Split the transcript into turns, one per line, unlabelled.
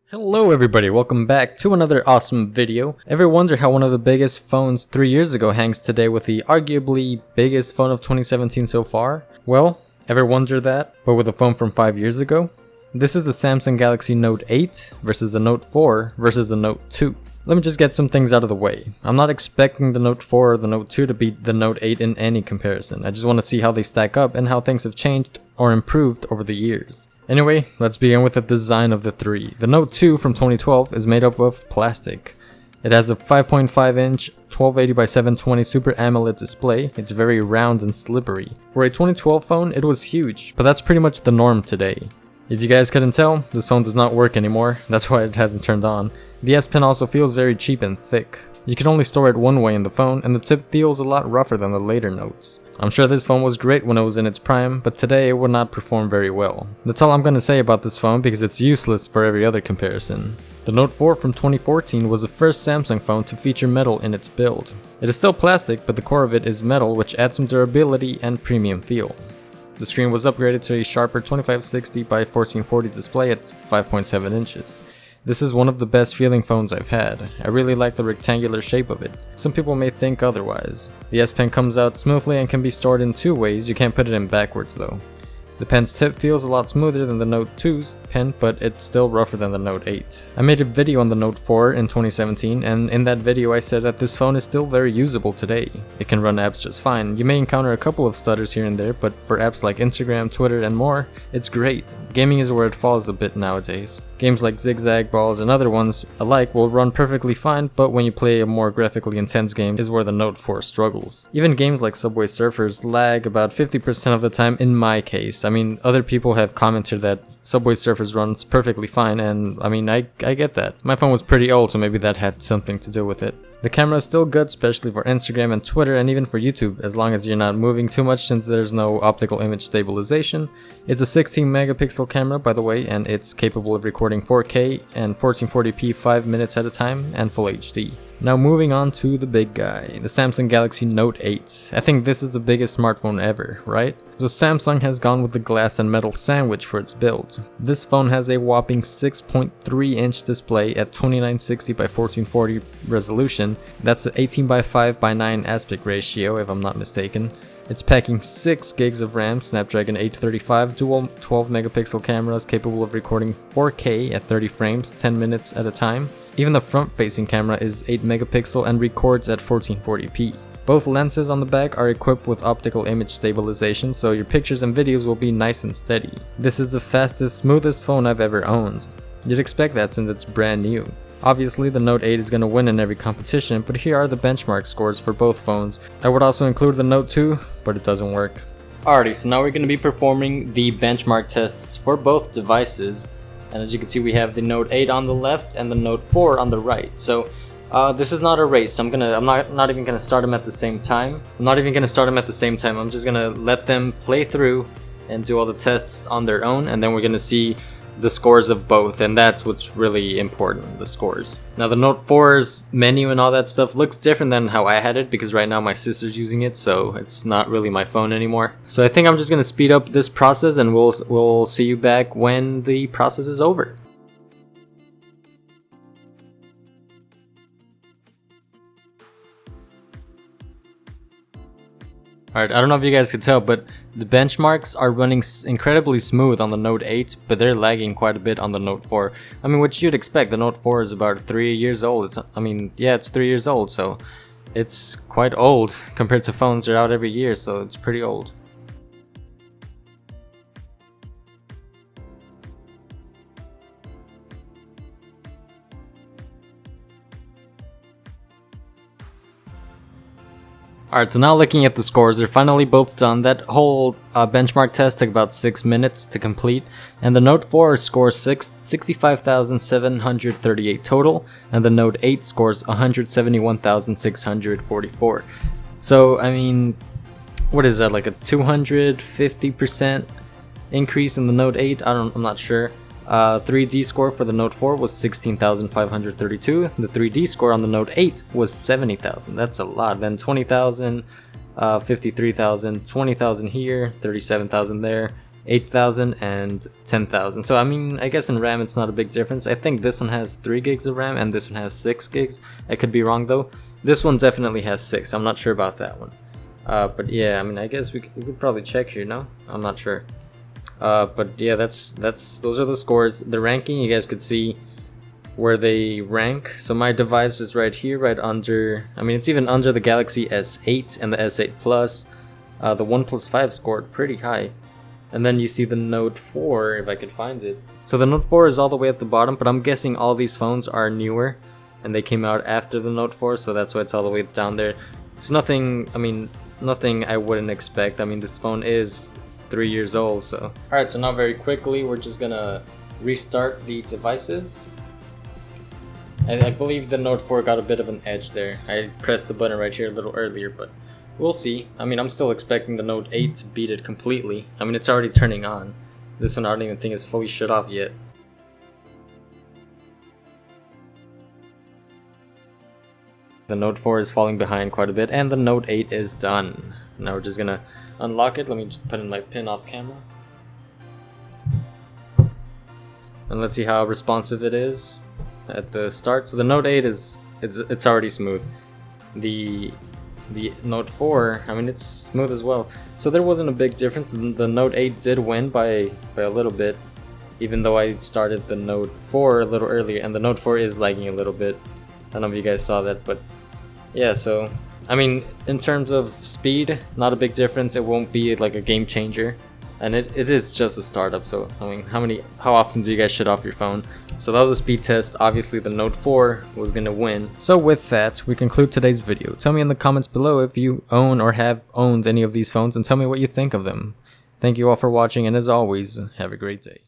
Hello everybody, welcome back to another awesome video. Ever wonder how one of the biggest phones 3 years ago hangs today with the arguably biggest phone of 2017 so far? Well, ever wonder that, but with a phone from 5 years ago? This is the Samsung Galaxy Note 8 versus the Note 4 versus the Note 2. Let me just get some things out of the way. I'm not expecting the Note 4 or the Note 2 to beat the Note 8 in any comparison. I just want to see how they stack up and how things have changed or improved over the years. Anyway, let's begin with the design of the three. The Note 2 from 2012 is made up of plastic. It has a 5.5 inch 1280x720 Super AMOLED display. It's very round and slippery. For a 2012 phone, it was huge, but that's pretty much the norm today. If you guys couldn't tell, this phone does not work anymore. That's why it hasn't turned on. The S Pen also feels very cheap and thick. You can only store it one way in the phone, and the tip feels a lot rougher than the later Notes. I'm sure this phone was great when it was in its prime, but today it would not perform very well. That's all I'm gonna say about this phone because it's useless for every other comparison. The Note 4 from 2014 was the first Samsung phone to feature metal in its build. It is still plastic, but the core of it is metal, which adds some durability and premium feel. The screen was upgraded to a sharper 2560 by 1440 display at 5.7 inches. This is one of the best feeling phones I've had. I really like the rectangular shape of it. Some people may think otherwise. The S Pen comes out smoothly and can be stored in two ways. You can't put it in backwards though. The pen's tip feels a lot smoother than the Note 2's pen, but it's still rougher than the Note 8. I made a video on the Note 4 in 2017, and in that video I said that this phone is still very usable today. It can run apps just fine. You may encounter a couple of stutters here and there, but for apps like Instagram, Twitter, and more, it's great. Gaming is where it falls a bit nowadays. Games like Zigzag, Balls, and other ones alike will run perfectly fine, but when you play a more graphically intense game is where the Note 4 struggles. Even games like Subway Surfers lag about 50% of the time in my case. I mean, other people have commented that Subway Surfers runs perfectly fine, and I mean, I get that. My phone was pretty old, so maybe that had something to do with it. The camera is still good, especially for Instagram and Twitter, and even for YouTube, as long as you're not moving too much since there's no optical image stabilization. It's a 16 megapixel camera, by the way, and it's capable of recording 4K and 1440p 5 minutes at a time, and Full HD. Now moving on to the big guy, the Samsung Galaxy Note 8. I think this is the biggest smartphone ever, right? So Samsung has gone with the glass and metal sandwich for its build. This phone has a whopping 6.3 inch display at 2960 by 1440 resolution. That's an 18 by 5 by 9 aspect ratio if I'm not mistaken. It's packing 6 gigs of RAM, Snapdragon 835, dual 12 megapixel cameras capable of recording 4K at 30 frames, 10 minutes at a time. Even the front-facing camera is 8 megapixel and records at 1440p. Both lenses on the back are equipped with optical image stabilization, so your pictures and videos will be nice and steady. This is the fastest, smoothest phone I've ever owned. You'd expect that since it's brand new. Obviously, the Note 8 is going to win in every competition, but here are the benchmark scores for both phones. I would also include the Note 2, but it doesn't work. Alrighty, so now we're going to be performing the benchmark tests for both devices. And as you can see, we have the Note 8 on the left and the Note 4 on the right. So this is not a race. I'm not even gonna start them at the same time. I'm just gonna let them play through and do all the tests on their own, and then we're gonna see the scores of both, and that's what's really important, the scores. Now the Note 4's menu and all that stuff looks different than how I had it, because right now my sister's using it, so it's not really my phone anymore. So I think I'm just gonna speed up this process, and we'll see you back when the process is over. Alright, I don't know if you guys could tell, but the benchmarks are running incredibly smooth on the Note 8, but they're lagging quite a bit on the Note 4. I mean, what you'd expect, the Note 4 is about 3 years old. It's 3 years old, so it's quite old compared to phones that are out every year, so it's pretty old. Alright, so now looking at the scores, they're finally both done. That whole benchmark test took about 6 minutes to complete, and the Note 4 scores 65,738 total, and the Note 8 scores 171,644. So, I mean, what is that, like a 250% increase in the Note 8? I'm not sure. 3D score for the Note 4 was 16,532. The 3D score on the Note 8 was 70,000. That's a lot. Then 20,000, 53,000, 20,000 here, 37,000 there, 8,000 and 10,000. So I mean, I guess in RAM it's not a big difference. I think this one has 3 gigs of RAM and this one has 6 gigs. I could be wrong though. This one definitely has 6. I'm not sure about that one. But yeah, I mean, I guess we could probably check here, no? I'm not sure. But yeah, those are the scores. The ranking, you guys could see where they rank. So my device is right here, right under, I mean, it's even under the Galaxy S8 and the S8 Plus. The OnePlus 5 scored pretty high. And then you see the Note 4, if I could find it. So the Note 4 is all the way at the bottom, but I'm guessing all these phones are newer and they came out after the Note 4, so that's why it's all the way down there. It's nothing, I mean, nothing I wouldn't expect. I mean, this phone is 3 years old, so. Alright, so now very quickly, we're just gonna restart the devices. And I believe the Note 4 got a bit of an edge there. I pressed the button right here a little earlier, but we'll see. I mean, I'm still expecting the Note 8 to beat it completely. I mean, it's already turning on. This one I don't even think is fully shut off yet. The Note 4 is falling behind quite a bit, and the Note 8 is done. Now we're just gonna unlock it. Let me just put in my pin off camera. And let's see how responsive it is at the start. So the Note 8 it's already smooth. The Note 4, I mean, it's smooth as well. So there wasn't a big difference. The Note 8 did win by a little bit, even though I started the Note 4 a little earlier, and the Note 4 is lagging a little bit. I don't know if you guys saw that, but yeah, so I mean, in terms of speed, not a big difference. It won't be like a game changer, and it is just a startup. So I mean, how often do you guys shut off your phone? So that was a speed test. Obviously the Note 4 was gonna win. So with that, we conclude today's video. Tell me in the comments below if you own or have owned any of these phones, and tell me what you think of them. Thank you all for watching, and as always, have a great day.